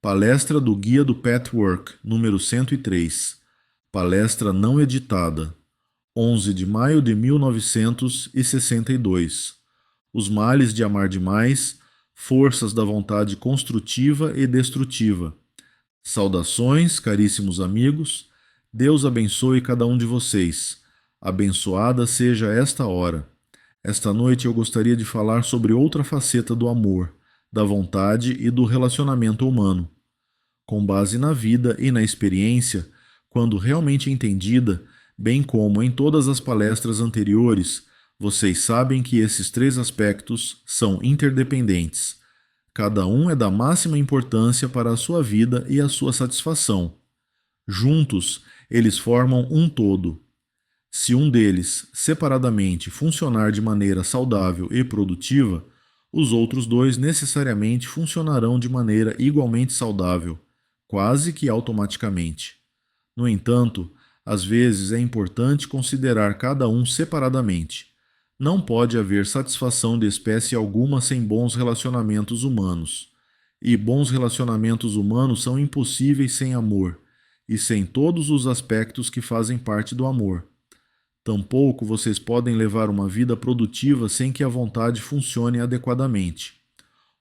Palestra do Guia do Patchwork, número 103. Palestra não editada. 11 de maio de 1962. Os males de amar demais, forças da vontade construtiva e destrutiva. Saudações, caríssimos amigos. Deus abençoe cada um de vocês. Abençoada seja esta hora. Esta noite eu gostaria de falar sobre outra faceta do amor, da vontade e do relacionamento humano. Com base na vida e na experiência, quando realmente entendida, bem como em todas as palestras anteriores, vocês sabem que esses três aspectos são interdependentes. Cada um é da máxima importância para a sua vida e a sua satisfação. Juntos, eles formam um todo. Se um deles, separadamente, funcionar de maneira saudável e produtiva, os outros dois necessariamente funcionarão de maneira igualmente saudável, quase que automaticamente. No entanto, às vezes é importante considerar cada um separadamente. Não pode haver satisfação de espécie alguma sem bons relacionamentos humanos. E bons relacionamentos humanos são impossíveis sem amor, e sem todos os aspectos que fazem parte do amor. Tampouco vocês podem levar uma vida produtiva sem que a vontade funcione adequadamente.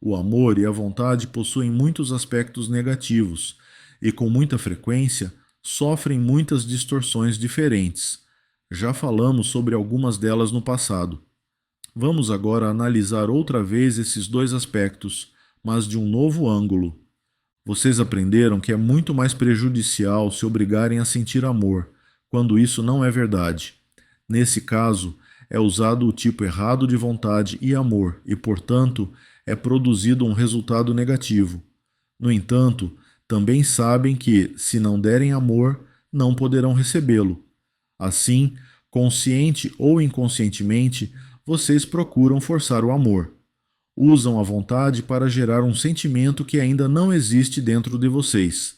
O amor e a vontade possuem muitos aspectos negativos e, com muita frequência, sofrem muitas distorções diferentes. Já falamos sobre algumas delas no passado. Vamos agora analisar outra vez esses dois aspectos, mas de um novo ângulo. Vocês aprenderam que é muito mais prejudicial se obrigarem a sentir amor, quando isso não é verdade. Nesse caso, é usado o tipo errado de vontade e amor e, portanto, é produzido um resultado negativo. No entanto, também sabem que, se não derem amor, não poderão recebê-lo. Assim, consciente ou inconscientemente, vocês procuram forçar o amor. Usam a vontade para gerar um sentimento que ainda não existe dentro de vocês.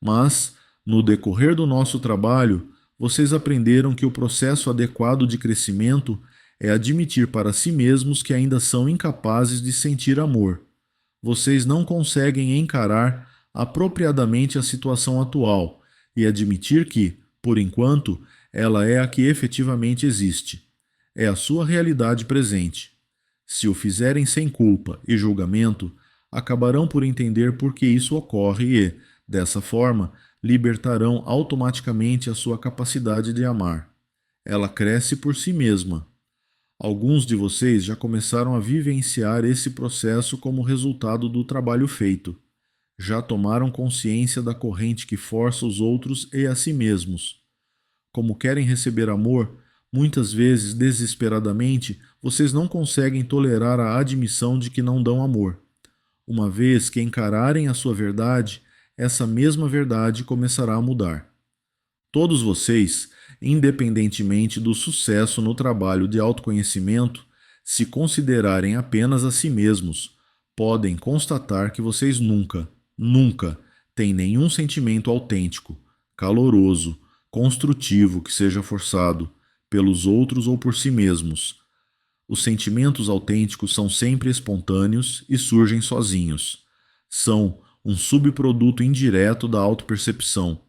Mas, no decorrer do nosso trabalho, vocês aprenderam que o processo adequado de crescimento é admitir para si mesmos que ainda são incapazes de sentir amor. Vocês não conseguem encarar apropriadamente a situação atual e admitir que, por enquanto, ela é a que efetivamente existe. É a sua realidade presente. Se o fizerem sem culpa e julgamento, acabarão por entender por que isso ocorre e, dessa forma, libertarão automaticamente a sua capacidade de amar. Ela cresce por si mesma. Alguns de vocês já começaram a vivenciar esse processo como resultado do trabalho feito. Já tomaram consciência da corrente que força os outros e a si mesmos. Como querem receber amor, muitas vezes, desesperadamente, vocês não conseguem tolerar a admissão de que não dão amor. Uma vez que encararem a sua verdade, essa mesma verdade começará a mudar. Todos vocês, independentemente do sucesso no trabalho de autoconhecimento, se considerarem apenas a si mesmos, podem constatar que vocês nunca têm nenhum sentimento autêntico, caloroso, construtivo que seja forçado pelos outros ou por si mesmos. Os sentimentos autênticos são sempre espontâneos e surgem sozinhos. São um subproduto indireto da autopercepção.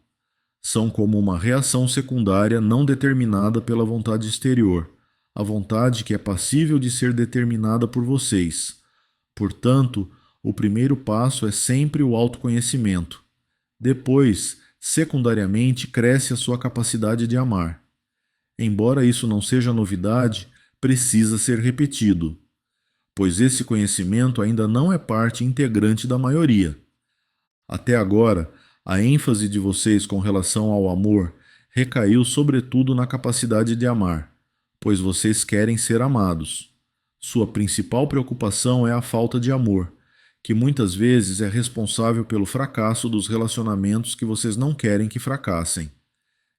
São como uma reação secundária não determinada pela vontade exterior, a vontade que é passível de ser determinada por vocês. Portanto, o primeiro passo é sempre o autoconhecimento. Depois, secundariamente, cresce a sua capacidade de amar. Embora isso não seja novidade, precisa ser repetido, pois esse conhecimento ainda não é parte integrante da maioria. Até agora, a ênfase de vocês com relação ao amor recaiu sobretudo na capacidade de amar, pois vocês querem ser amados. Sua principal preocupação é a falta de amor, que muitas vezes é responsável pelo fracasso dos relacionamentos que vocês não querem que fracassem.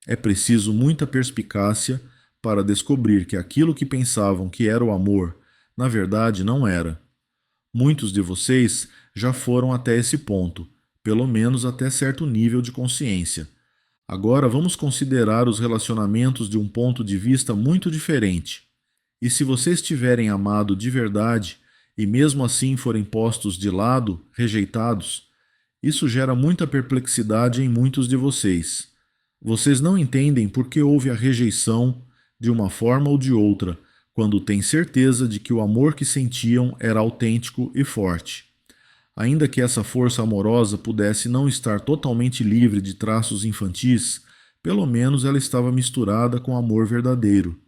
É preciso muita perspicácia para descobrir que aquilo que pensavam que era o amor, na verdade não era. Muitos de vocês já foram até esse ponto, pelo menos até certo nível de consciência. Agora vamos considerar os relacionamentos de um ponto de vista muito diferente. E se vocês tiverem amado de verdade e mesmo assim forem postos de lado, rejeitados, Isso gera muita perplexidade em muitos de vocês. Vocês não entendem por que houve a rejeição, de uma forma ou de outra, quando têm certeza de que o amor que sentiam era autêntico e forte. Ainda que essa força amorosa pudesse não estar totalmente livre de traços infantis, pelo menos ela estava misturada com amor verdadeiro.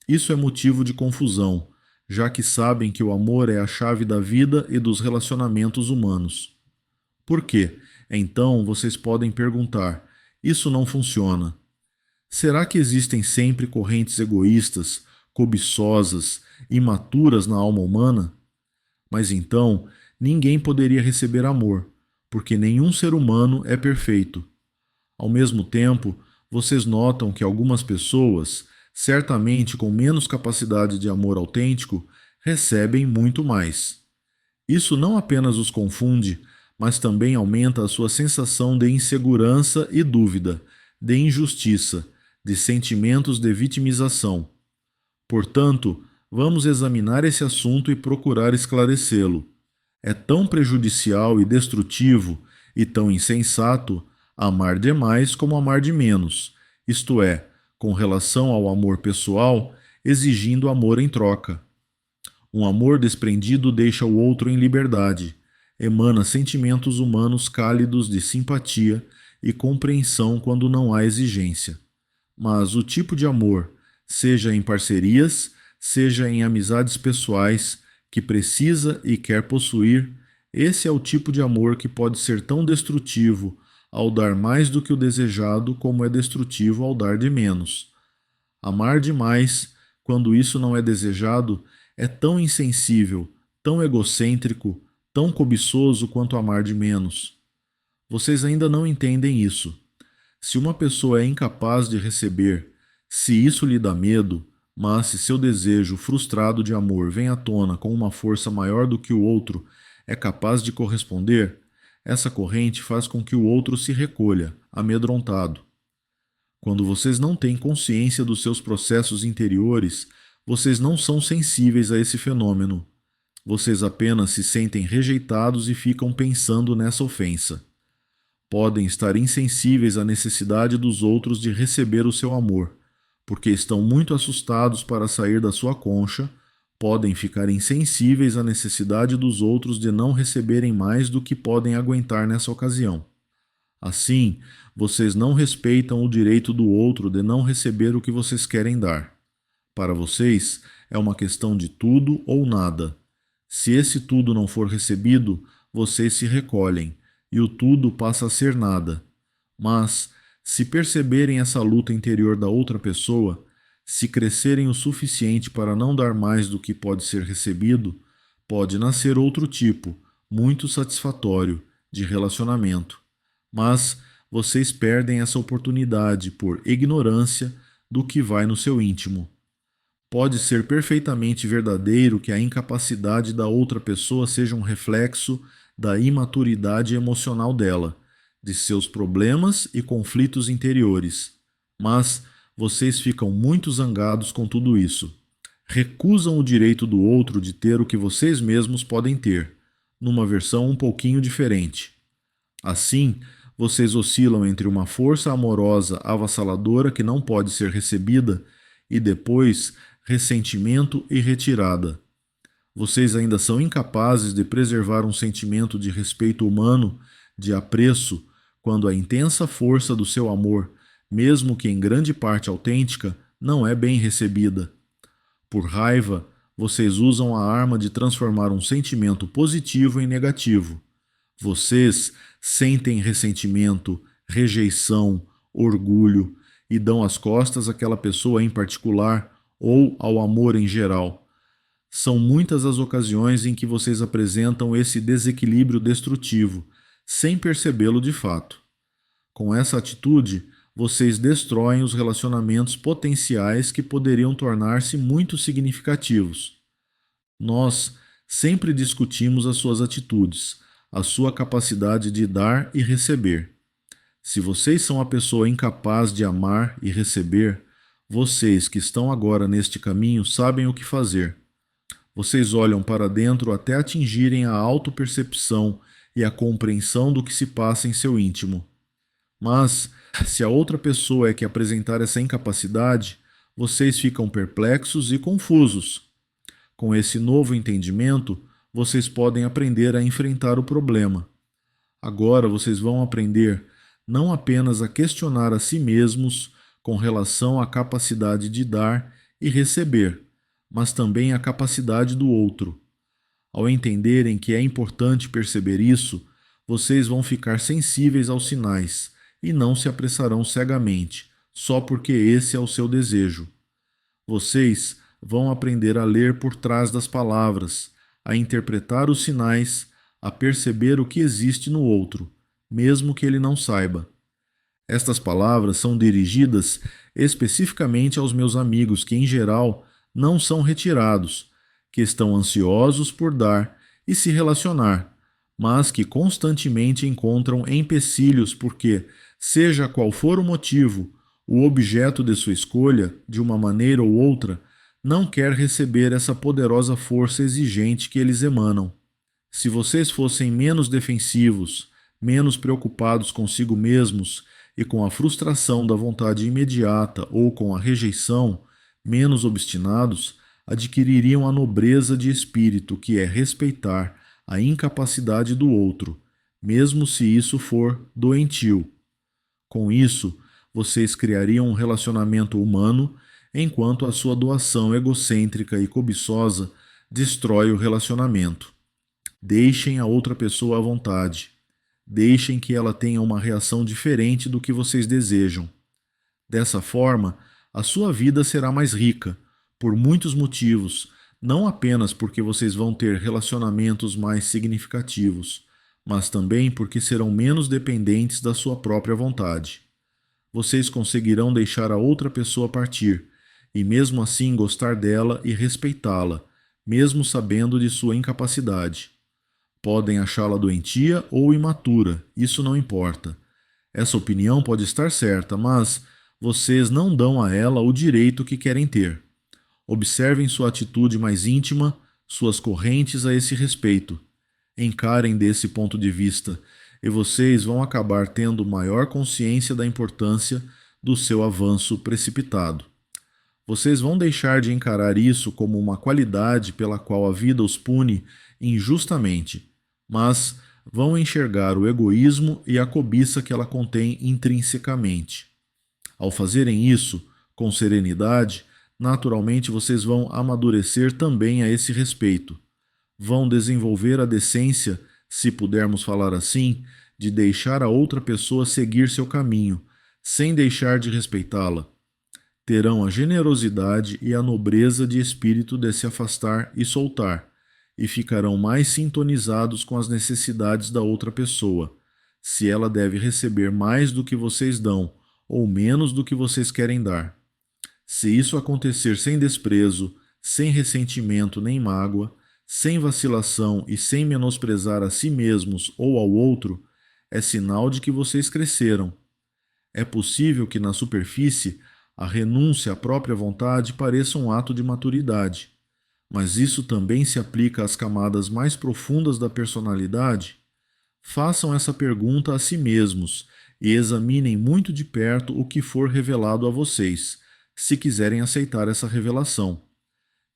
Isso é motivo de confusão, já que sabem que o amor é a chave da vida e dos relacionamentos humanos. Por quê? Então vocês podem perguntar: isso não funciona. Será que existem sempre correntes egoístas, cobiçosas, imaturas na alma humana? Mas então, ninguém poderia receber amor, porque nenhum ser humano é perfeito. Ao mesmo tempo, vocês notam que algumas pessoas, certamente com menos capacidade de amor autêntico, recebem muito mais. Isso não apenas os confunde, mas também aumenta a sua sensação de insegurança e dúvida, de injustiça, de sentimentos de vitimização. Portanto, vamos examinar esse assunto e procurar esclarecê-lo. É tão prejudicial e destrutivo e tão insensato amar demais como amar de menos, isto é, com relação ao amor pessoal, exigindo amor em troca. Um amor desprendido deixa o outro em liberdade, emana sentimentos humanos cálidos de simpatia e compreensão quando não há exigência. Mas o tipo de amor, seja em parcerias, seja em amizades pessoais, que precisa e quer possuir, esse é o tipo de amor que pode ser tão destrutivo ao dar mais do que o desejado, como é destrutivo ao dar de menos. Amar demais, quando isso não é desejado, é tão insensível, tão egocêntrico, tão cobiçoso quanto amar de menos. Vocês ainda não entendem isso. Se uma pessoa é incapaz de receber, se isso lhe dá medo, mas se seu desejo frustrado de amor vem à tona com uma força maior do que o outro é capaz de corresponder, essa corrente faz com que o outro se recolha, amedrontado. Quando vocês não têm consciência dos seus processos interiores, vocês não são sensíveis a esse fenômeno. Vocês apenas se sentem rejeitados e ficam pensando nessa ofensa. Podem estar insensíveis à necessidade dos outros de receber o seu amor, porque estão muito assustados para sair da sua concha, podem ficar insensíveis à necessidade dos outros de não receberem mais do que podem aguentar nessa ocasião. Assim, vocês não respeitam o direito do outro de não receber o que vocês querem dar. Para vocês, é uma questão de tudo ou nada. Se esse tudo não for recebido, vocês se recolhem, e o tudo passa a ser nada. Mas, se perceberem essa luta interior da outra pessoa, se crescerem o suficiente para não dar mais do que pode ser recebido, pode nascer outro tipo, muito satisfatório, de relacionamento. Mas vocês perdem essa oportunidade por ignorância do que vai no seu íntimo. Pode ser perfeitamente verdadeiro que a incapacidade da outra pessoa seja um reflexo da imaturidade emocional dela, de seus problemas e conflitos interiores. Mas vocês ficam muito zangados com tudo isso. Recusam o direito do outro de ter o que vocês mesmos podem ter, numa versão um pouquinho diferente. Assim, vocês oscilam entre uma força amorosa avassaladora que não pode ser recebida e depois ressentimento e retirada. Vocês ainda são incapazes de preservar um sentimento de respeito humano, de apreço, quando a intensa força do seu amor, mesmo que em grande parte autêntica, não é bem recebida. Por raiva, vocês usam a arma de transformar um sentimento positivo em negativo. Vocês sentem ressentimento, rejeição, orgulho e dão as costas àquela pessoa em particular ou ao amor em geral. São muitas as ocasiões em que vocês apresentam esse desequilíbrio destrutivo, sem percebê-lo de fato. Com essa atitude, vocês destroem os relacionamentos potenciais que poderiam tornar-se muito significativos. Nós sempre discutimos as suas atitudes, a sua capacidade de dar e receber. Se vocês são a pessoa incapaz de amar e receber, vocês que estão agora neste caminho sabem o que fazer. Vocês olham para dentro até atingirem a autopercepção e a compreensão do que se passa em seu íntimo. Mas, se a outra pessoa é que apresentar essa incapacidade, vocês ficam perplexos e confusos. Com esse novo entendimento, vocês podem aprender a enfrentar o problema. Agora vocês vão aprender não apenas a questionar a si mesmos com relação à capacidade de dar e receber, mas também a capacidade do outro. Ao entenderem que é importante perceber isso, vocês vão ficar sensíveis aos sinais e não se apressarão cegamente, só porque esse é o seu desejo. Vocês vão aprender a ler por trás das palavras, a interpretar os sinais, a perceber o que existe no outro, mesmo que ele não saiba. Estas palavras são dirigidas especificamente aos meus amigos que, em geral, não são retirados, que estão ansiosos por dar e se relacionar, mas que constantemente encontram empecilhos porque, seja qual for o motivo, o objeto de sua escolha, de uma maneira ou outra, não quer receber essa poderosa força exigente que eles emanam. Se vocês fossem menos defensivos, menos preocupados consigo mesmos e com a frustração da vontade imediata ou com a rejeição, menos obstinados, adquiririam a nobreza de espírito que é respeitar a incapacidade do outro, mesmo se isso for doentio. Com isso, vocês criariam um relacionamento humano, enquanto a sua doação egocêntrica e cobiçosa destrói o relacionamento. Deixem a outra pessoa à vontade. Deixem que ela tenha uma reação diferente do que vocês desejam. Dessa forma, a sua vida será mais rica, por muitos motivos, não apenas porque vocês vão ter relacionamentos mais significativos, mas também porque serão menos dependentes da sua própria vontade. Vocês conseguirão deixar a outra pessoa partir, e mesmo assim gostar dela e respeitá-la, mesmo sabendo de sua incapacidade. Podem achá-la doentia ou imatura, isso não importa. Essa opinião pode estar certa, mas vocês não dão a ela o direito que querem ter. Observem sua atitude mais íntima, suas correntes a esse respeito. Encarem desse ponto de vista, e vocês vão acabar tendo maior consciência da importância do seu avanço precipitado. Vocês vão deixar de encarar isso como uma qualidade pela qual a vida os pune injustamente, mas vão enxergar o egoísmo e a cobiça que ela contém intrinsecamente. Ao fazerem isso, com serenidade, naturalmente vocês vão amadurecer também a esse respeito. Vão desenvolver a decência, se pudermos falar assim, de deixar a outra pessoa seguir seu caminho, sem deixar de respeitá-la. Terão a generosidade e a nobreza de espírito de se afastar e soltar, e ficarão mais sintonizados com as necessidades da outra pessoa, se ela deve receber mais do que vocês dão, ou menos do que vocês querem dar. Se isso acontecer sem desprezo, sem ressentimento nem mágoa, sem vacilação e sem menosprezar a si mesmos ou ao outro, é sinal de que vocês cresceram. É possível que na superfície a renúncia à própria vontade pareça um ato de maturidade, mas isso também se aplica às camadas mais profundas da personalidade? Façam essa pergunta a si mesmos e examinem muito de perto o que for revelado a vocês, se quiserem aceitar essa revelação.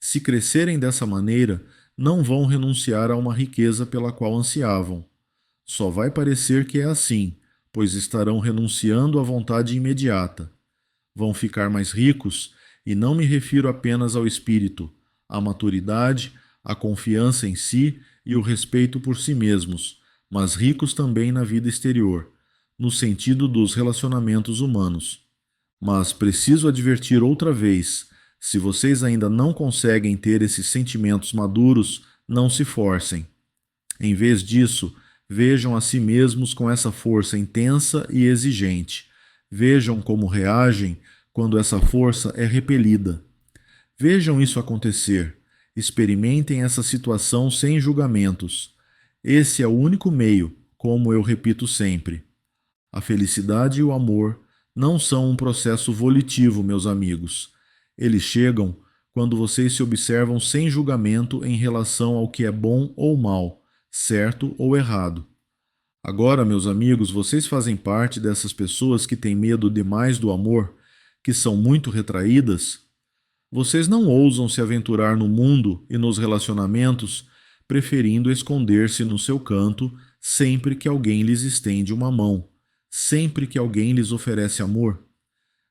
Se crescerem dessa maneira, não vão renunciar a uma riqueza pela qual ansiavam. Só vai parecer que é assim, pois estarão renunciando à vontade imediata. Vão ficar mais ricos, e não me refiro apenas ao espírito, à maturidade, à confiança em si e o respeito por si mesmos, mas ricos também na vida exterior, no sentido dos relacionamentos humanos. Mas preciso advertir outra vez, se vocês ainda não conseguem ter esses sentimentos maduros, não se forcem. Em vez disso, vejam a si mesmos com essa força intensa e exigente. Vejam como reagem quando essa força é repelida. Vejam isso acontecer. Experimentem essa situação sem julgamentos. Esse é o único meio, como eu repito sempre. A felicidade e o amor não são um processo volitivo, meus amigos. Eles chegam quando vocês se observam sem julgamento em relação ao que é bom ou mal, certo ou errado. Agora, meus amigos, vocês fazem parte dessas pessoas que têm medo demais do amor, que são muito retraídas? Vocês não ousam se aventurar no mundo e nos relacionamentos, preferindo esconder-se no seu canto sempre que alguém lhes estende uma mão, sempre que alguém lhes oferece amor?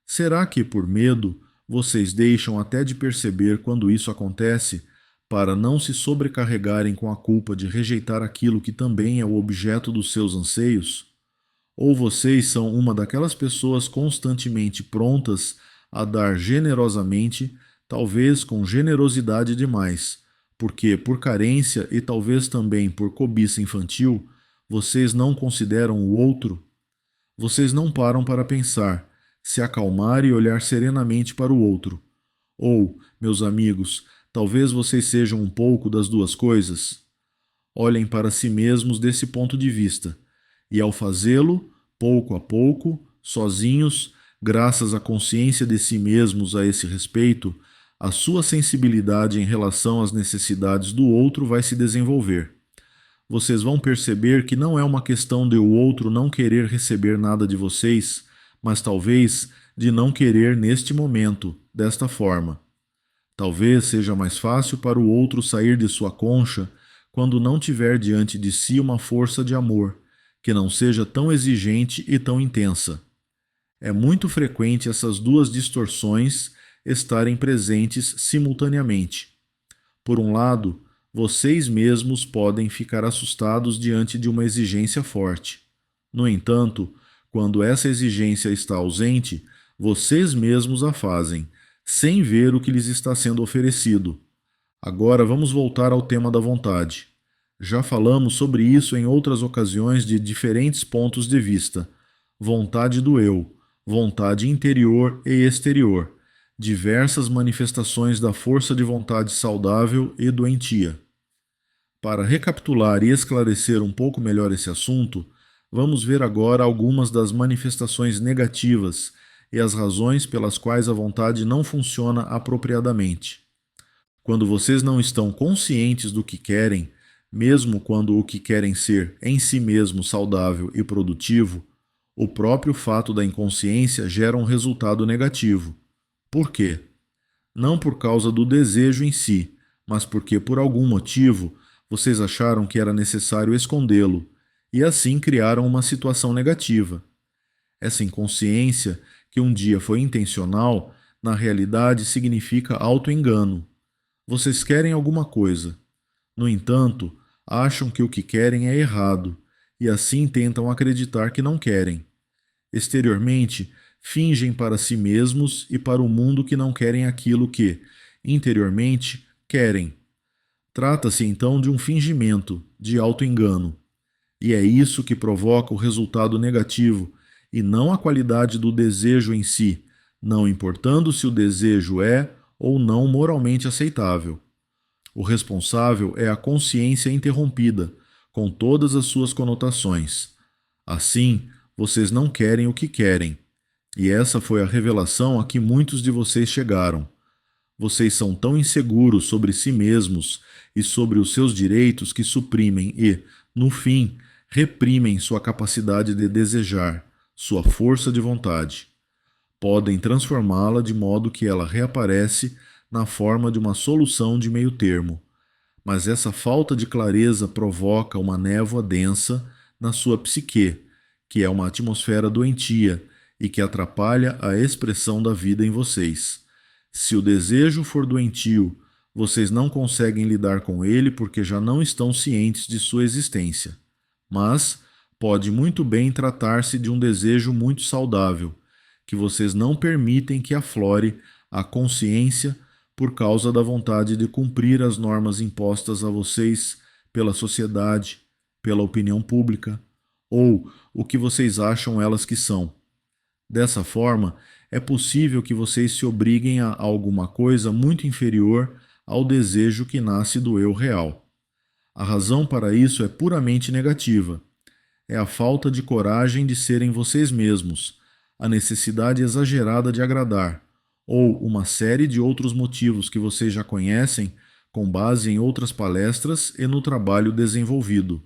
Será que, por medo, vocês deixam até de perceber quando isso acontece, para não se sobrecarregarem com a culpa de rejeitar aquilo que também é o objeto dos seus anseios? Ou vocês são uma daquelas pessoas constantemente prontas a dar generosamente, talvez com generosidade demais, porque, por carência e talvez também por cobiça infantil, vocês não consideram o outro? Vocês não param para pensar, se acalmar e olhar serenamente para o outro. Ou, meus amigos, talvez vocês sejam um pouco das duas coisas. Olhem para si mesmos desse ponto de vista, e ao fazê-lo, pouco a pouco, sozinhos, graças à consciência de si mesmos a esse respeito, a sua sensibilidade em relação às necessidades do outro vai se desenvolver. Vocês vão perceber que não é uma questão de o outro não querer receber nada de vocês, mas talvez de não querer neste momento, desta forma. Talvez seja mais fácil para o outro sair de sua concha quando não tiver diante de si uma força de amor, que não seja tão exigente e tão intensa. É muito frequente essas duas distorções estarem presentes simultaneamente. Por um lado, vocês mesmos podem ficar assustados diante de uma exigência forte. No entanto, quando essa exigência está ausente, vocês mesmos a fazem, sem ver o que lhes está sendo oferecido. Agora vamos voltar ao tema da vontade. Já falamos sobre isso em outras ocasiões de diferentes pontos de vista. Vontade do eu, vontade interior e exterior, diversas manifestações da força de vontade saudável e doentia. Para recapitular e esclarecer um pouco melhor esse assunto, vamos ver agora algumas das manifestações negativas e as razões pelas quais a vontade não funciona apropriadamente. Quando vocês não estão conscientes do que querem, mesmo quando o que querem ser em si mesmo saudável e produtivo, o próprio fato da inconsciência gera um resultado negativo. Por quê? Não por causa do desejo em si, mas porque por algum motivo vocês acharam que era necessário escondê-lo e assim criaram uma situação negativa. Essa inconsciência, que um dia foi intencional, na realidade significa auto-engano. Vocês querem alguma coisa. No entanto, acham que o que querem é errado e assim tentam acreditar que não querem. Exteriormente, fingem para si mesmos e para o mundo que não querem aquilo que, interiormente, querem. Trata-se então de um fingimento, de auto-engano. E é isso que provoca o resultado negativo, e não a qualidade do desejo em si, não importando se o desejo é ou não moralmente aceitável. O responsável é a consciência interrompida, com todas as suas conotações. Assim, vocês não querem o que querem. E essa foi a revelação a que muitos de vocês chegaram. Vocês são tão inseguros sobre si mesmos e sobre os seus direitos que suprimem e, no fim, reprimem sua capacidade de desejar, sua força de vontade. Podem transformá-la de modo que ela reaparece na forma de uma solução de meio termo. Mas essa falta de clareza provoca uma névoa densa na sua psique, que é uma atmosfera doentia e que atrapalha a expressão da vida em vocês. Se o desejo for doentio, vocês não conseguem lidar com ele porque já não estão cientes de sua existência. Mas pode muito bem tratar-se de um desejo muito saudável, que vocês não permitem que aflore a consciência por causa da vontade de cumprir as normas impostas a vocês pela sociedade, pela opinião pública, ou o que vocês acham elas que são. Dessa forma, é possível que vocês se obriguem a alguma coisa muito inferior ao desejo que nasce do eu real. A razão para isso é puramente negativa. É a falta de coragem de serem vocês mesmos, a necessidade exagerada de agradar, ou uma série de outros motivos que vocês já conhecem com base em outras palestras e no trabalho desenvolvido.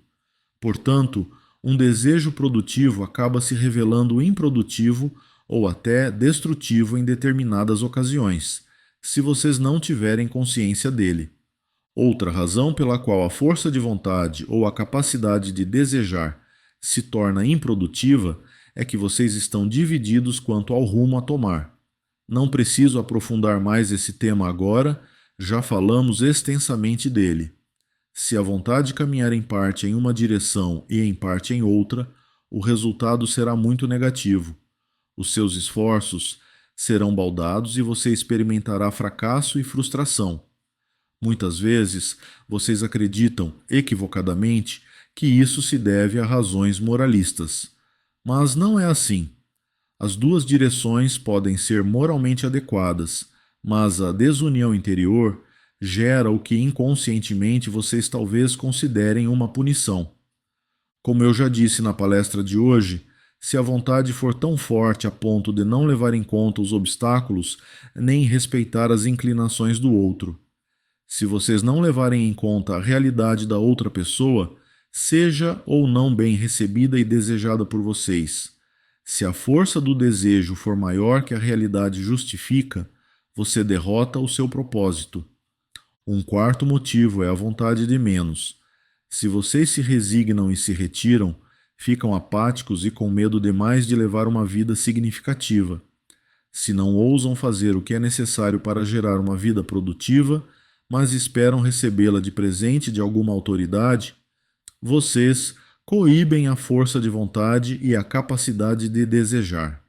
Portanto, Um desejo produtivo acaba se revelando improdutivo ou até destrutivo em determinadas ocasiões, se vocês não tiverem consciência dele. Outra razão pela qual a força de vontade ou a capacidade de desejar se torna improdutiva é que vocês estão divididos quanto ao rumo a tomar. Não preciso aprofundar mais esse tema agora, já falamos extensamente dele. Se a vontade caminhar em parte em uma direção e em parte em outra, o resultado será muito negativo. Os seus esforços serão baldados e você experimentará fracasso e frustração. Muitas vezes, vocês acreditam, equivocadamente, que isso se deve a razões moralistas. Mas não é assim. As duas direções podem ser moralmente adequadas, mas a desunião interior gera o que inconscientemente vocês talvez considerem uma punição. Como eu já disse na palestra de hoje, se a vontade for tão forte a ponto de não levar em conta os obstáculos nem respeitar as inclinações do outro. Se vocês não levarem em conta a realidade da outra pessoa, seja ou não bem recebida e desejada por vocês, se a força do desejo for maior que a realidade justifica, você derrota o seu propósito. Um quarto motivo é a vontade de menos. Se vocês se resignam e se retiram, ficam apáticos e com medo demais de levar uma vida significativa. Se não ousam fazer o que é necessário para gerar uma vida produtiva, mas esperam recebê-la de presente de alguma autoridade, vocês coíbem a força de vontade e a capacidade de desejar.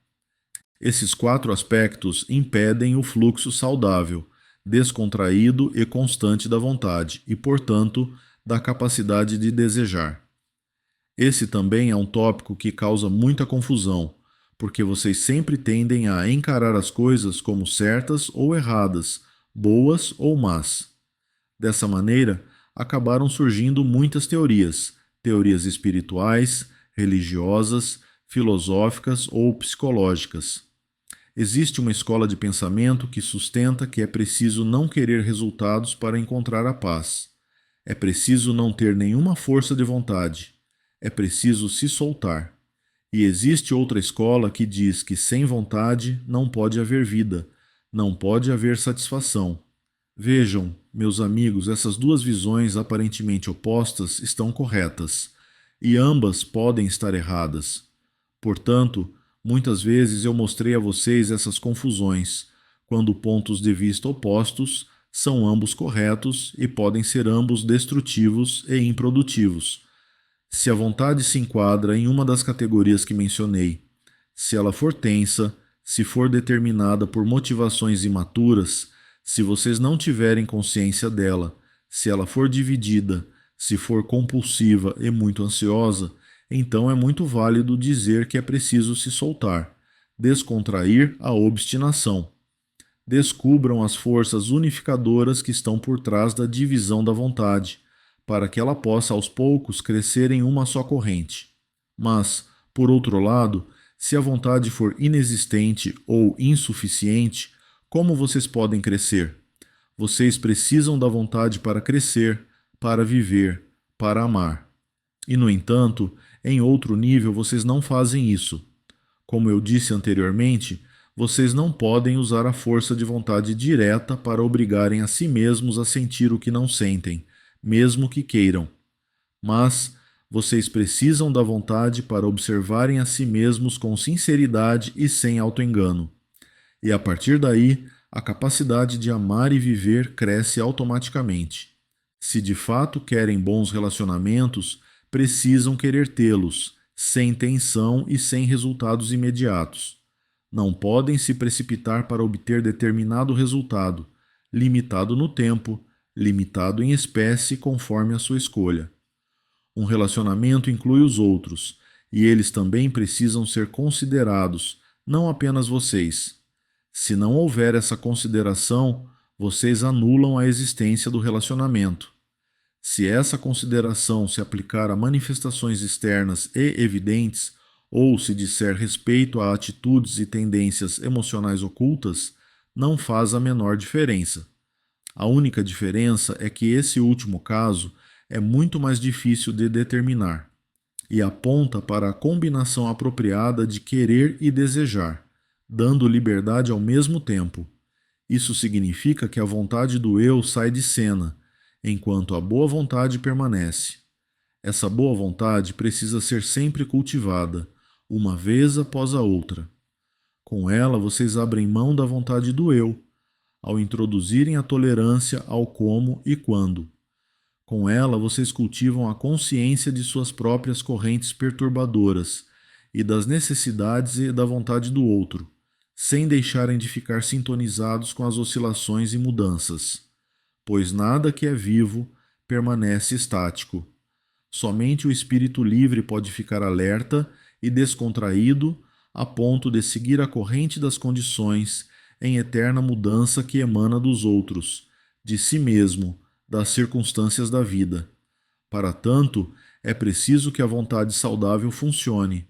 Esses quatro aspectos impedem o fluxo saudável, descontraído e constante da vontade e, portanto, da capacidade de desejar. Esse também é um tópico que causa muita confusão, porque vocês sempre tendem a encarar as coisas como certas ou erradas, boas ou más. Dessa maneira, acabaram surgindo muitas teorias, teorias espirituais, religiosas, filosóficas ou psicológicas. Existe uma escola de pensamento que sustenta que é preciso não querer resultados para encontrar a paz. É preciso não ter nenhuma força de vontade. É preciso se soltar. E existe outra escola que diz que sem vontade não pode haver vida, não pode haver satisfação. Vejam, meus amigos, essas duas visões aparentemente opostas estão corretas, e ambas podem estar erradas. Portanto, muitas vezes eu mostrei a vocês essas confusões, quando pontos de vista opostos são ambos corretos e podem ser ambos destrutivos e improdutivos. Se a vontade se enquadra em uma das categorias que mencionei, se ela for tensa, se for determinada por motivações imaturas, se vocês não tiverem consciência dela, se ela for dividida, se for compulsiva e muito ansiosa, então é muito válido dizer que é preciso se soltar, descontrair a obstinação. Descubram as forças unificadoras que estão por trás da divisão da vontade, para que ela possa aos poucos crescer em uma só corrente. Mas, por outro lado, se a vontade for inexistente ou insuficiente, como vocês podem crescer? Vocês precisam da vontade para crescer, para viver, para amar. E, no entanto, em outro nível vocês não fazem isso. Como eu disse anteriormente, vocês não podem usar a força de vontade direta para obrigarem a si mesmos a sentir o que não sentem, mesmo que queiram. Mas vocês precisam da vontade para observarem a si mesmos com sinceridade e sem autoengano. E a partir daí, a capacidade de amar e viver cresce automaticamente. Se de fato querem bons relacionamentos, precisam querer tê-los, sem tensão e sem resultados imediatos. Não podem se precipitar para obter determinado resultado, limitado no tempo, limitado em espécie conforme a sua escolha. Um relacionamento inclui os outros, e eles também precisam ser considerados, não apenas vocês. Se não houver essa consideração, vocês anulam a existência do relacionamento. Se essa consideração se aplicar a manifestações externas e evidentes, ou se disser respeito a atitudes e tendências emocionais ocultas, não faz a menor diferença. A única diferença é que esse último caso é muito mais difícil de determinar. e aponta para a combinação apropriada de querer e desejar, dando liberdade ao mesmo tempo. Isso significa que a vontade do eu sai de cena, enquanto a boa vontade permanece. Essa boa vontade precisa ser sempre cultivada, uma vez após a outra. Com ela, vocês abrem mão da vontade do eu, ao introduzirem a tolerância ao como e quando. Com ela, vocês cultivam a consciência de suas próprias correntes perturbadoras e das necessidades e da vontade do outro, sem deixarem de ficar sintonizados com as oscilações e mudanças. Pois nada que é vivo permanece estático. Somente o espírito livre pode ficar alerta e descontraído a ponto de seguir a corrente das condições em eterna mudança que emana dos outros, de si mesmo, das circunstâncias da vida. Para tanto, é preciso que a vontade saudável funcione.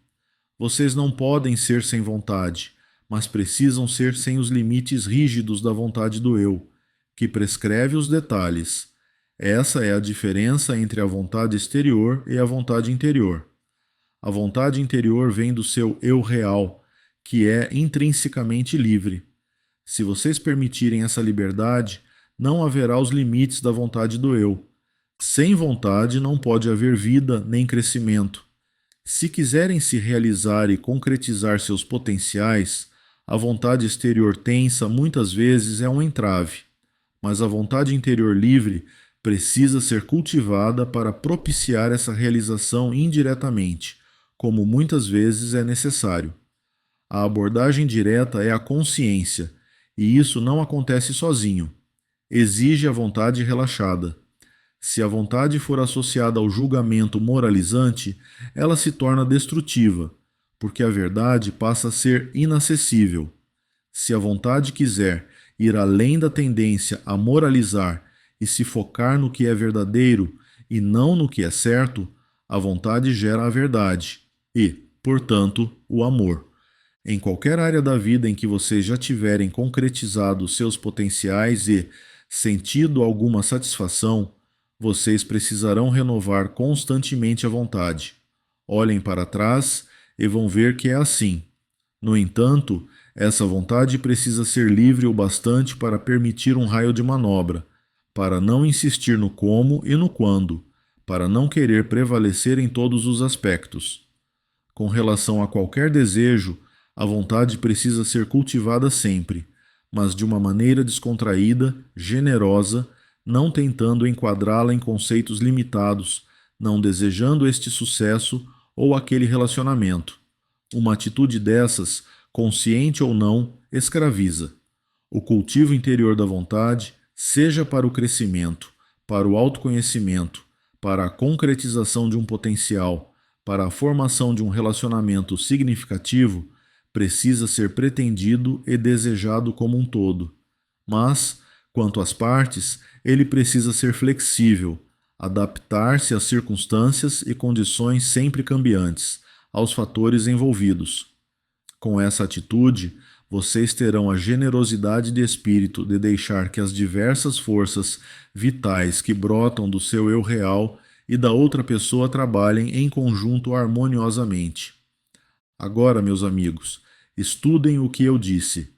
Vocês não podem ser sem vontade, mas precisam ser sem os limites rígidos da vontade do eu, que prescreve os detalhes. Essa é a diferença entre a vontade exterior e a vontade interior. A vontade interior vem do seu eu real, que é intrinsecamente livre. Se vocês permitirem essa liberdade, não haverá os limites da vontade do eu. Sem vontade não pode haver vida nem crescimento. Se quiserem se realizar e concretizar seus potenciais, a vontade exterior tensa muitas vezes é um entrave, mas a vontade interior livre precisa ser cultivada para propiciar essa realização indiretamente, como muitas vezes é necessário. A abordagem direta é a consciência, e isso não acontece sozinho. Exige a vontade relaxada. Se a vontade for associada ao julgamento moralizante, ela se torna destrutiva, porque a verdade passa a ser inacessível. Se a vontade quiser ir além da tendência a moralizar e se focar no que é verdadeiro e não no que é certo, a vontade gera a verdade e, portanto, o amor. Em qualquer área da vida em que vocês já tiverem concretizado seus potenciais e sentido alguma satisfação, vocês precisarão renovar constantemente a vontade. Olhem para trás e vão ver que é assim. No entanto, essa vontade precisa ser livre o bastante para permitir um raio de manobra, para não insistir no como e no quando, para não querer prevalecer em todos os aspectos. Com relação a qualquer desejo, a vontade precisa ser cultivada sempre, mas de uma maneira descontraída, generosa, não tentando enquadrá-la em conceitos limitados, não desejando este sucesso ou aquele relacionamento. Uma atitude dessas, consciente ou não, escraviza. O cultivo interior da vontade, seja para o crescimento, para o autoconhecimento, para a concretização de um potencial, para a formação de um relacionamento significativo, precisa ser pretendido e desejado como um todo. Mas, quanto às partes, ele precisa ser flexível, adaptar-se às circunstâncias e condições sempre cambiantes, aos fatores envolvidos. Com essa atitude, vocês terão a generosidade de espírito de deixar que as diversas forças vitais que brotam do seu eu real e da outra pessoa trabalhem em conjunto harmoniosamente. Agora, meus amigos, estudem o que eu disse.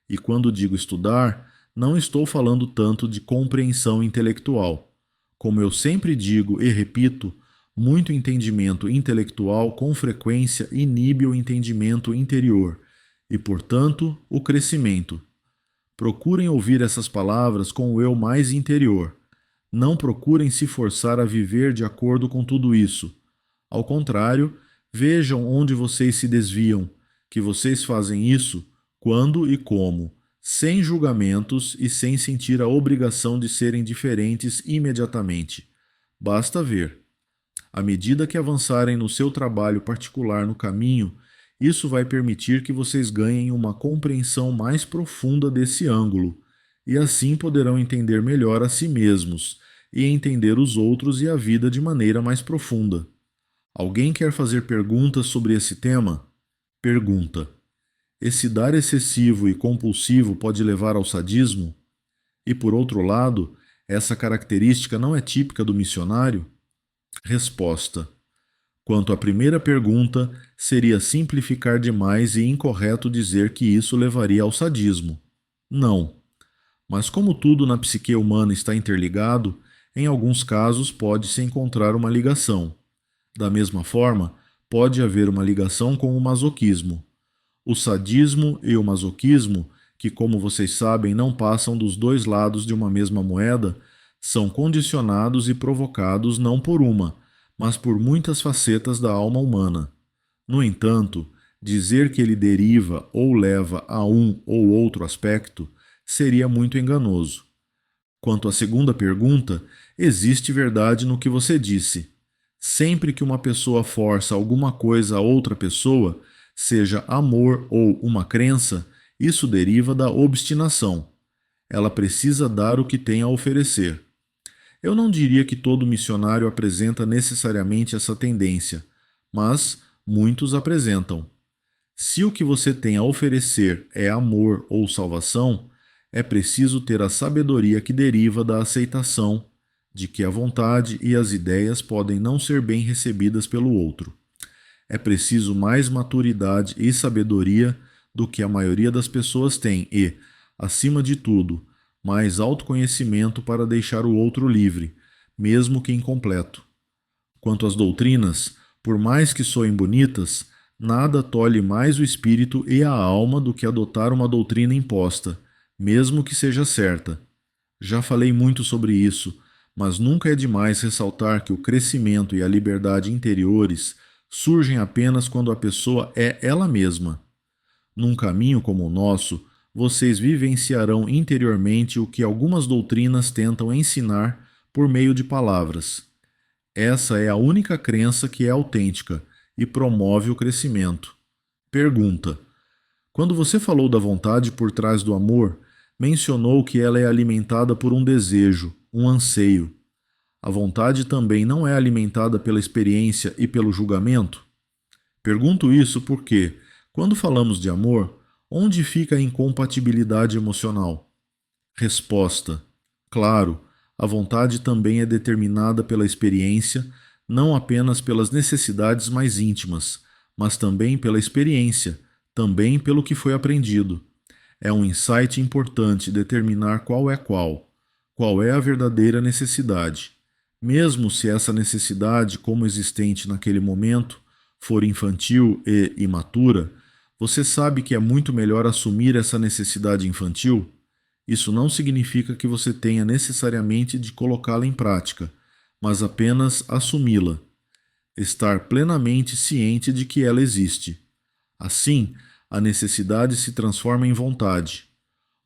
E quando digo estudar, não estou falando tanto de compreensão intelectual. Como eu sempre digo e repito, muito entendimento intelectual com frequência inibe o entendimento interior e, portanto, o crescimento. Procurem ouvir essas palavras com o eu mais interior. Não procurem se forçar a viver de acordo com tudo isso. Ao contrário, vejam onde vocês se desviam, que vocês fazem isso quando e como, sem julgamentos e sem sentir a obrigação de serem diferentes imediatamente. Basta ver. À medida que avançarem no seu trabalho particular no caminho, isso vai permitir que vocês ganhem uma compreensão mais profunda desse ângulo, e assim poderão entender melhor a si mesmos e entender os outros e a vida de maneira mais profunda. Alguém quer fazer perguntas sobre esse tema? Pergunta: esse dar excessivo e compulsivo pode levar ao sadismo? E por outro lado, essa característica não é típica do missionário? Resposta: Quanto à primeira pergunta, seria simplificar demais e incorreto dizer que isso levaria ao sadismo. Não. Mas como tudo na psique humana está interligado, em alguns casos pode-se encontrar uma ligação. Da mesma forma, pode haver uma ligação com o masoquismo. O sadismo e o masoquismo, que, como vocês sabem, não passam dos dois lados de uma mesma moeda, são condicionados e provocados não por uma, mas por muitas facetas da alma humana. No entanto, dizer que ele deriva ou leva a um ou outro aspecto seria muito enganoso. Quanto à segunda pergunta, existe verdade no que você disse. Sempre que uma pessoa força alguma coisa a outra pessoa, seja amor ou uma crença, isso deriva da obstinação. Ela precisa dar o que tem a oferecer. Eu não diria que todo missionário apresenta necessariamente essa tendência, mas muitos apresentam. Se o que você tem a oferecer é amor ou salvação, é preciso ter a sabedoria que deriva da aceitação de que a vontade e as ideias podem não ser bem recebidas pelo outro. É preciso mais maturidade e sabedoria do que a maioria das pessoas tem e, acima de tudo, mais autoconhecimento para deixar o outro livre, mesmo que incompleto. Quanto às doutrinas, por mais que soem bonitas, nada tolhe mais o espírito e a alma do que adotar uma doutrina imposta, mesmo que seja certa. Já falei muito sobre isso, mas nunca é demais ressaltar que o crescimento e a liberdade interiores surgem apenas quando a pessoa é ela mesma. Num caminho como o nosso, vocês vivenciarão interiormente o que algumas doutrinas tentam ensinar por meio de palavras. Essa é a única crença que é autêntica e promove o crescimento. Pergunta: quando você falou da vontade por trás do amor, mencionou que ela é alimentada por um desejo, um anseio. A vontade também não é alimentada pela experiência e pelo julgamento? Pergunto isso porque, quando falamos de amor, onde fica a incompatibilidade emocional? Resposta: claro, a vontade também é determinada pela experiência, não apenas pelas necessidades mais íntimas, mas também pela experiência, também pelo que foi aprendido. É um insight importante determinar qual é a verdadeira necessidade. Mesmo se essa necessidade, como existente naquele momento, for infantil e imatura, você sabe que é muito melhor assumir essa necessidade infantil? Isso não significa que você tenha necessariamente de colocá-la em prática, mas apenas assumi-la. Estar plenamente ciente de que ela existe. Assim, a necessidade se transforma em vontade.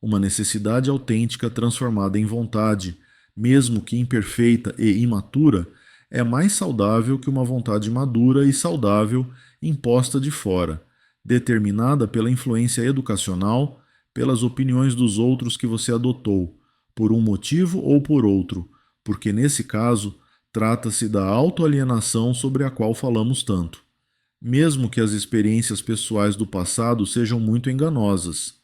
Uma necessidade autêntica transformada em vontade, mesmo que imperfeita e imatura, é mais saudável que uma vontade madura e saudável imposta de fora, determinada pela influência educacional, pelas opiniões dos outros que você adotou, por um motivo ou por outro, porque nesse caso trata-se da autoalienação sobre a qual falamos tanto. Mesmo que as experiências pessoais do passado sejam muito enganosas.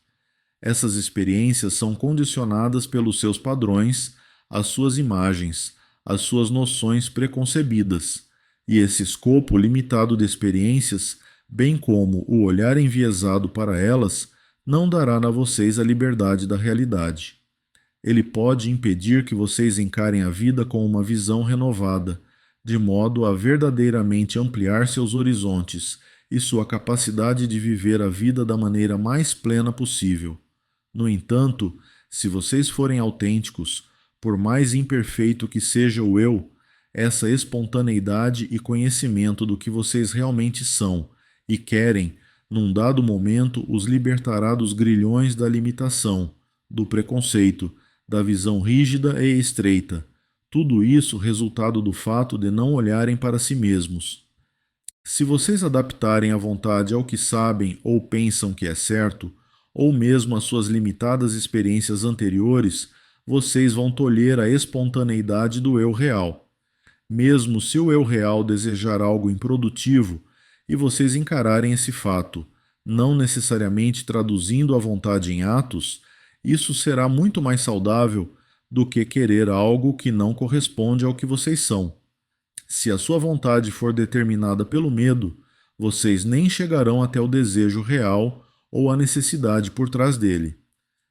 Essas experiências são condicionadas pelos seus padrões, as suas imagens, as suas noções preconcebidas, e esse escopo limitado de experiências, bem como o olhar enviesado para elas, não dará a vocês a liberdade da realidade. Ele pode impedir que vocês encarem a vida com uma visão renovada, de modo a verdadeiramente ampliar seus horizontes e sua capacidade de viver a vida da maneira mais plena possível. No entanto, se vocês forem autênticos, por mais imperfeito que seja o eu, essa espontaneidade e conhecimento do que vocês realmente são e querem, num dado momento, os libertará dos grilhões da limitação, do preconceito, da visão rígida e estreita. Tudo isso resultado do fato de não olharem para si mesmos. Se vocês adaptarem a vontade ao que sabem ou pensam que é certo, ou mesmo às suas limitadas experiências anteriores, vocês vão tolher a espontaneidade do eu real. Mesmo se o eu real desejar algo improdutivo e vocês encararem esse fato, não necessariamente traduzindo a vontade em atos, isso será muito mais saudável do que querer algo que não corresponde ao que vocês são. Se a sua vontade for determinada pelo medo, vocês nem chegarão até o desejo real ou a necessidade por trás dele.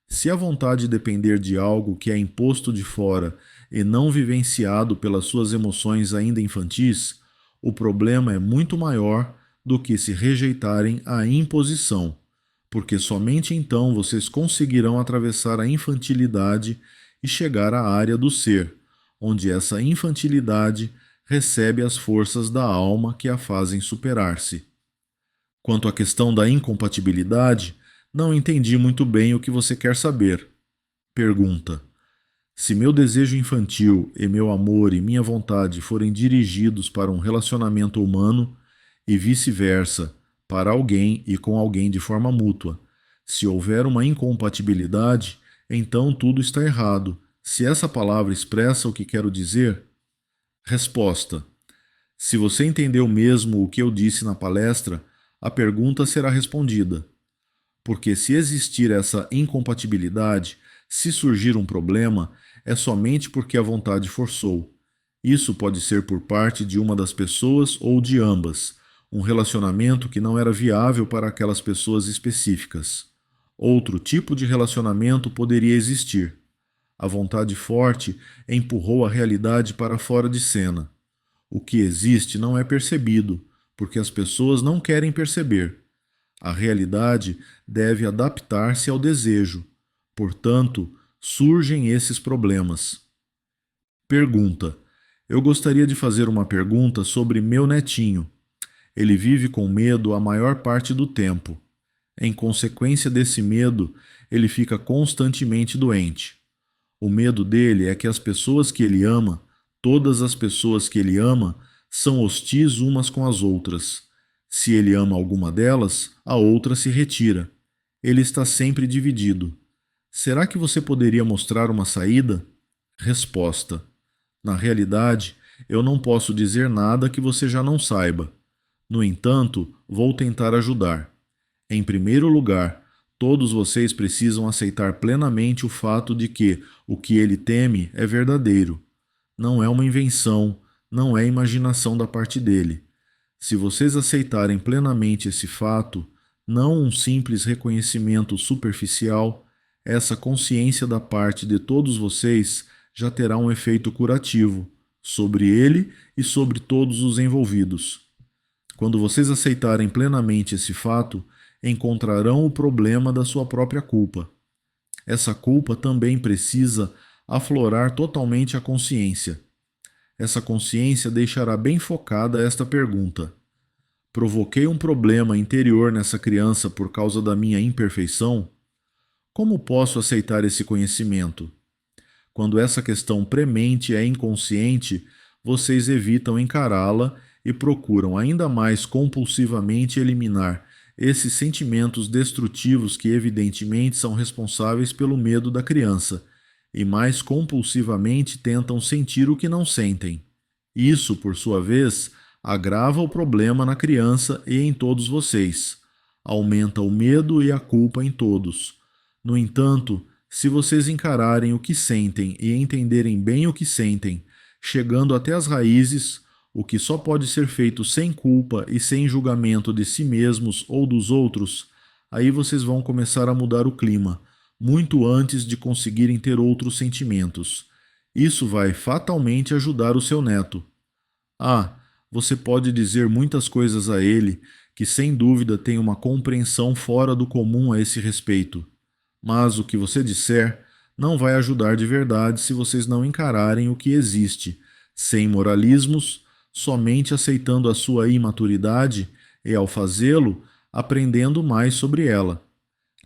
Se a vontade depender de algo que é imposto de fora e não vivenciado pelas suas emoções ainda infantis, o problema é muito maior do que se rejeitarem a imposição, porque somente então vocês conseguirão atravessar a infantilidade e chegar à área do ser, onde essa infantilidade recebe as forças da alma que a fazem superar-se. Quanto à questão da incompatibilidade, não entendi muito bem o que você quer saber. Pergunta: se meu desejo infantil e meu amor e minha vontade forem dirigidos para um relacionamento humano e vice-versa, para alguém e com alguém de forma mútua, se houver uma incompatibilidade, então tudo está errado. Se essa palavra expressa o que quero dizer? Resposta: se você entendeu mesmo o que eu disse na palestra, a pergunta será respondida. Porque se existir essa incompatibilidade, se surgir um problema, é somente porque a vontade forçou. Isso pode ser por parte de uma das pessoas ou de ambas, um relacionamento que não era viável para aquelas pessoas específicas. Outro tipo de relacionamento poderia existir. A vontade forte empurrou a realidade para fora de cena. O que existe não é percebido, porque as pessoas não querem perceber. A realidade deve adaptar-se ao desejo. Portanto, surgem esses problemas. Pergunta: eu gostaria de fazer uma pergunta sobre meu netinho. Ele vive com medo a maior parte do tempo. Em consequência desse medo, ele fica constantemente doente. O medo dele é que as pessoas que ele ama, todas as pessoas que ele ama, são hostis umas com as outras. Se ele ama alguma delas, a outra se retira. Ele está sempre dividido. Será que você poderia mostrar uma saída? Resposta: na realidade, eu não posso dizer nada que você já não saiba. No entanto, vou tentar ajudar. Em primeiro lugar, todos vocês precisam aceitar plenamente o fato de que o que ele teme é verdadeiro. Não é uma invenção, não é imaginação da parte dele. Se vocês aceitarem plenamente esse fato, não um simples reconhecimento superficial, essa consciência da parte de todos vocês já terá um efeito curativo sobre ele e sobre todos os envolvidos. Quando vocês aceitarem plenamente esse fato, encontrarão o problema da sua própria culpa. Essa culpa também precisa aflorar totalmente a consciência. Essa consciência deixará bem focada esta pergunta: provoquei um problema interior nessa criança por causa da minha imperfeição? Como posso aceitar esse conhecimento? Quando essa questão premente é inconsciente, vocês evitam encará-la e procuram ainda mais compulsivamente eliminar esses sentimentos destrutivos que evidentemente são responsáveis pelo medo da criança, e mais compulsivamente tentam sentir o que não sentem. Isso, por sua vez, agrava o problema na criança e em todos vocês. Aumenta o medo e a culpa em todos. No entanto, se vocês encararem o que sentem e entenderem bem o que sentem, chegando até as raízes, o que só pode ser feito sem culpa e sem julgamento de si mesmos ou dos outros, aí vocês vão começar a mudar o clima, muito antes de conseguirem ter outros sentimentos. Isso vai fatalmente ajudar o seu neto. Ah, você pode dizer muitas coisas a ele que sem dúvida tem uma compreensão fora do comum a esse respeito. Mas o que você disser não vai ajudar de verdade se vocês não encararem o que existe, sem moralismos, somente aceitando a sua imaturidade e, ao fazê-lo, aprendendo mais sobre ela.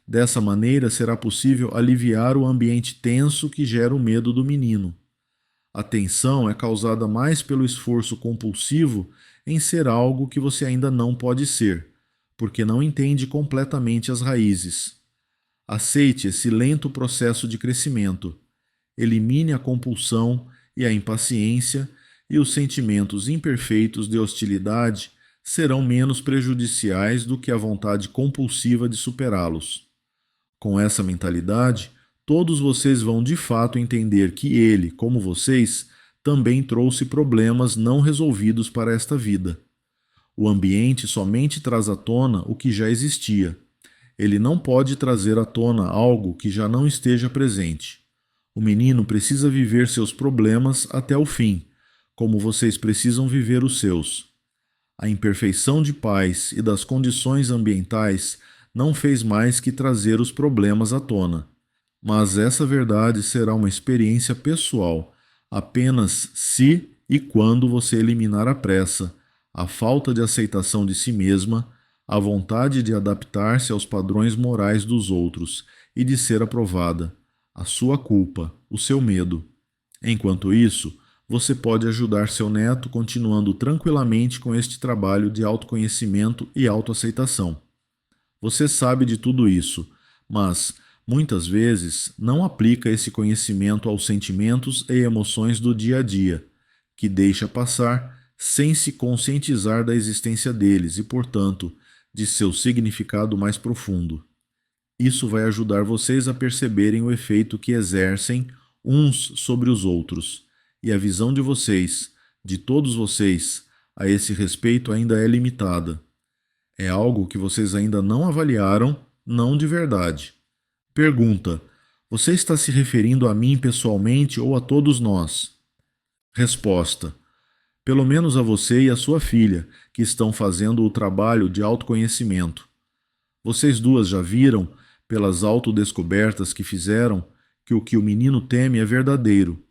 Dessa maneira será possível aliviar o ambiente tenso que gera o medo do menino. A tensão é causada mais pelo esforço compulsivo em ser algo que você ainda não pode ser, porque não entende completamente as raízes. Aceite esse lento processo de crescimento. Elimine a compulsão e a impaciência, e os sentimentos imperfeitos de hostilidade serão menos prejudiciais do que a vontade compulsiva de superá-los. Com essa mentalidade, todos vocês vão de fato entender que ele, como vocês, também trouxe problemas não resolvidos para esta vida. O ambiente somente traz à tona o que já existia. Ele não pode trazer à tona algo que já não esteja presente. O menino precisa viver seus problemas até o fim, como vocês precisam viver os seus. A imperfeição de pais e das condições ambientais não fez mais que trazer os problemas à tona. Mas essa verdade será uma experiência pessoal, apenas se e quando você eliminar a pressa, a falta de aceitação de si mesma, a vontade de adaptar-se aos padrões morais dos outros e de ser aprovada, a sua culpa, o seu medo. Enquanto isso, você pode ajudar seu neto continuando tranquilamente com este trabalho de autoconhecimento e autoaceitação. Você sabe de tudo isso, mas, muitas vezes, não aplica esse conhecimento aos sentimentos e emoções do dia a dia, que deixa passar sem se conscientizar da existência deles e, portanto, de seu significado mais profundo. Isso vai ajudar vocês a perceberem o efeito que exercem uns sobre os outros, e a visão de vocês, de todos vocês, a esse respeito ainda é limitada. É algo que vocês ainda não avaliaram, não de verdade. Pergunta: você está se referindo a mim pessoalmente ou a todos nós? Resposta: pelo menos a você e a sua filha, que estão fazendo o trabalho de autoconhecimento. Vocês duas já viram, pelas autodescobertas que fizeram, que o menino teme é verdadeiro.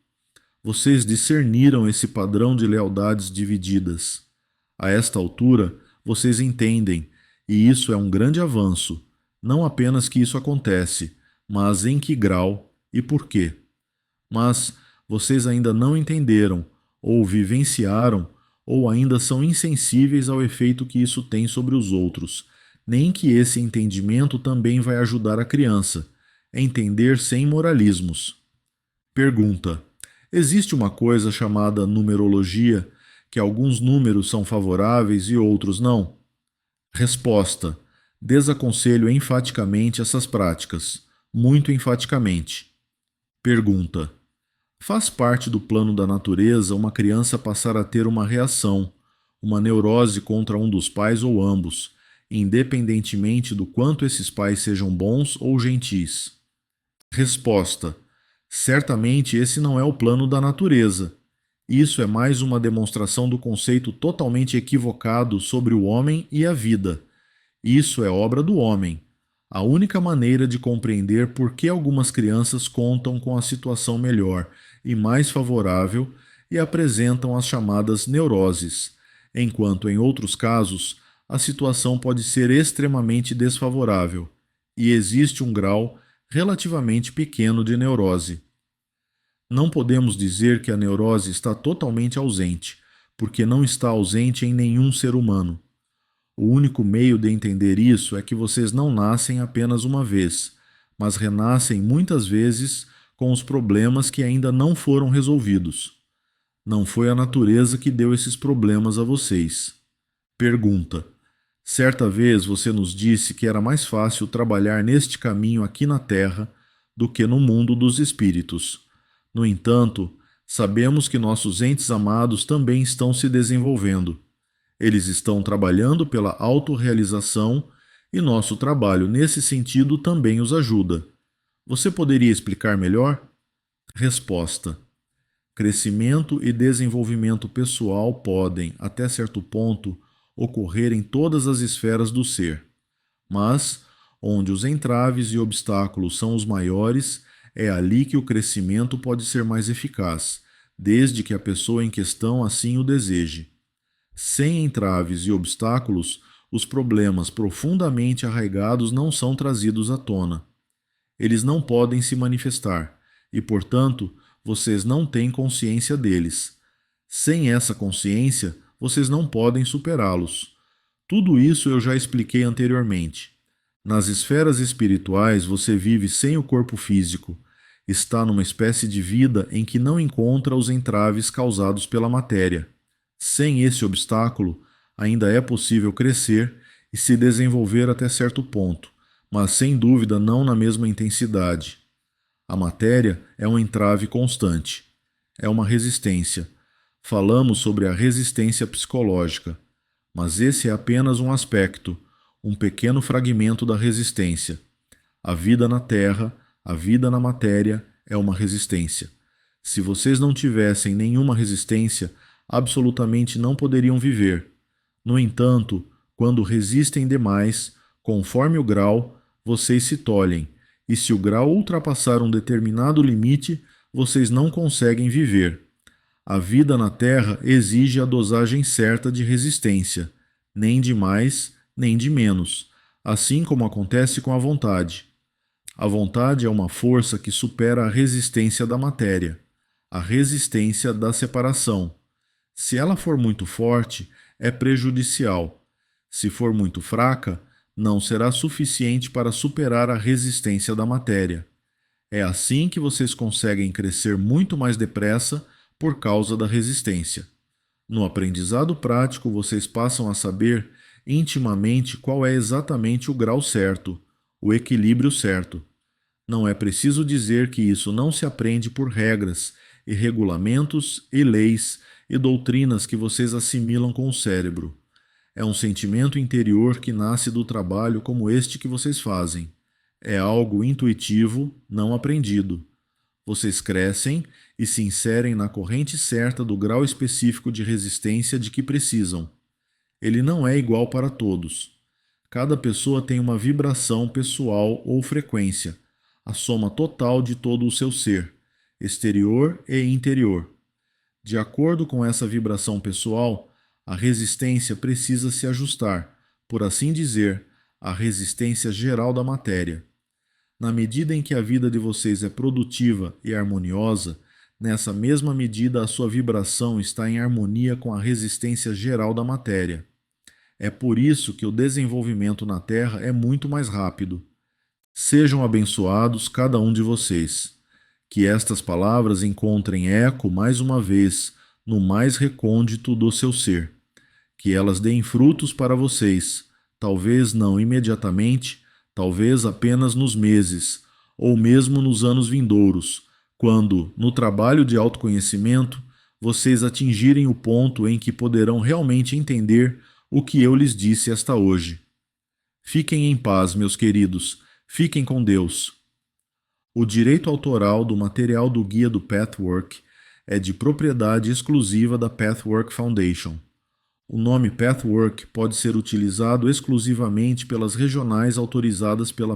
Vocês discerniram esse padrão de lealdades divididas. A esta altura, vocês entendem, e isso é um grande avanço. Não apenas que isso acontece, mas em que grau e por quê. Mas vocês ainda não entenderam, ou vivenciaram, ou ainda são insensíveis ao efeito que isso tem sobre os outros, nem que esse entendimento também vai ajudar a criança a entender sem moralismos. Pergunta: existe uma coisa chamada numerologia, que alguns números são favoráveis e outros não? Resposta: desaconselho enfaticamente essas práticas, muito enfaticamente. Pergunta: faz parte do plano da natureza uma criança passar a ter uma reação, uma neurose contra um dos pais ou ambos, independentemente do quanto esses pais sejam bons ou gentis? Resposta: certamente esse não é o plano da natureza. Isso é mais uma demonstração do conceito totalmente equivocado sobre o homem e a vida. Isso é obra do homem. A única maneira de compreender por que algumas crianças contam com a situação melhor e mais favorável e apresentam as chamadas neuroses, enquanto em outros casos a situação pode ser extremamente desfavorável e existe um grau relativamente pequeno de neurose. Não podemos dizer que a neurose está totalmente ausente, porque não está ausente em nenhum ser humano. O único meio de entender isso é que vocês não nascem apenas uma vez, mas renascem muitas vezes com os problemas que ainda não foram resolvidos. Não foi a natureza que deu esses problemas a vocês. Pergunta: certa vez você nos disse que era mais fácil trabalhar neste caminho aqui na Terra do que no mundo dos espíritos. No entanto, sabemos que nossos entes amados também estão se desenvolvendo. Eles estão trabalhando pela autorrealização e nosso trabalho nesse sentido também os ajuda. Você poderia explicar melhor? Resposta: crescimento e desenvolvimento pessoal podem, até certo ponto, ocorrer em todas as esferas do ser. Mas, onde os entraves e obstáculos são os maiores, é ali que o crescimento pode ser mais eficaz, desde que a pessoa em questão assim o deseje. Sem entraves e obstáculos, os problemas profundamente arraigados não são trazidos à tona. Eles não podem se manifestar e, portanto, vocês não têm consciência deles. Sem essa consciência, vocês não podem superá-los. Tudo isso eu já expliquei anteriormente. Nas esferas espirituais, você vive sem o corpo físico. Está numa espécie de vida em que não encontra os entraves causados pela matéria. Sem esse obstáculo, ainda é possível crescer e se desenvolver até certo ponto, mas sem dúvida não na mesma intensidade. A matéria é um entrave constante. é uma resistência. Falamos sobre a resistência psicológica, mas esse é apenas um aspecto, um pequeno fragmento da resistência. A vida na Terra, a vida na matéria, é uma resistência. Se vocês não tivessem nenhuma resistência, absolutamente não poderiam viver. No entanto, quando resistem demais, conforme o grau, vocês se tolhem, e se o grau ultrapassar um determinado limite, vocês não conseguem viver. A vida na Terra exige a dosagem certa de resistência, nem de mais, nem de menos, assim como acontece com a vontade. A vontade é uma força que supera a resistência da matéria, a resistência da separação. Se ela for muito forte, é prejudicial. Se for muito fraca, não será suficiente para superar a resistência da matéria. É assim que vocês conseguem crescer muito mais depressa por causa da resistência. No aprendizado prático, vocês passam a saber intimamente qual é exatamente o grau certo, o equilíbrio certo. Não é preciso dizer que isso não se aprende por regras e regulamentos e leis e doutrinas que vocês assimilam com o cérebro. É um sentimento interior que nasce do trabalho como este que vocês fazem. É algo intuitivo, não aprendido. Vocês crescem e se inserem na corrente certa do grau específico de resistência de que precisam. Ele não é igual para todos. Cada pessoa tem uma vibração pessoal ou frequência, a soma total de todo o seu ser, exterior e interior. De acordo com essa vibração pessoal, a resistência precisa se ajustar, por assim dizer, à resistência geral da matéria. Na medida em que a vida de vocês é produtiva e harmoniosa, nessa mesma medida a sua vibração está em harmonia com a resistência geral da matéria. É por isso que o desenvolvimento na Terra é muito mais rápido. Sejam abençoados cada um de vocês. Que estas palavras encontrem eco mais uma vez no mais recôndito do seu ser. Que elas deem frutos para vocês, talvez não imediatamente, talvez apenas nos meses, ou mesmo nos anos vindouros, quando, no trabalho de autoconhecimento, vocês atingirem o ponto em que poderão realmente entender o que eu lhes disse esta hoje. Fiquem em paz, meus queridos, fiquem com Deus. O direito autoral do material do guia do Pathwork é de propriedade exclusiva da Pathwork Foundation. O nome Pathwork pode ser utilizado exclusivamente pelas regionais autorizadas pela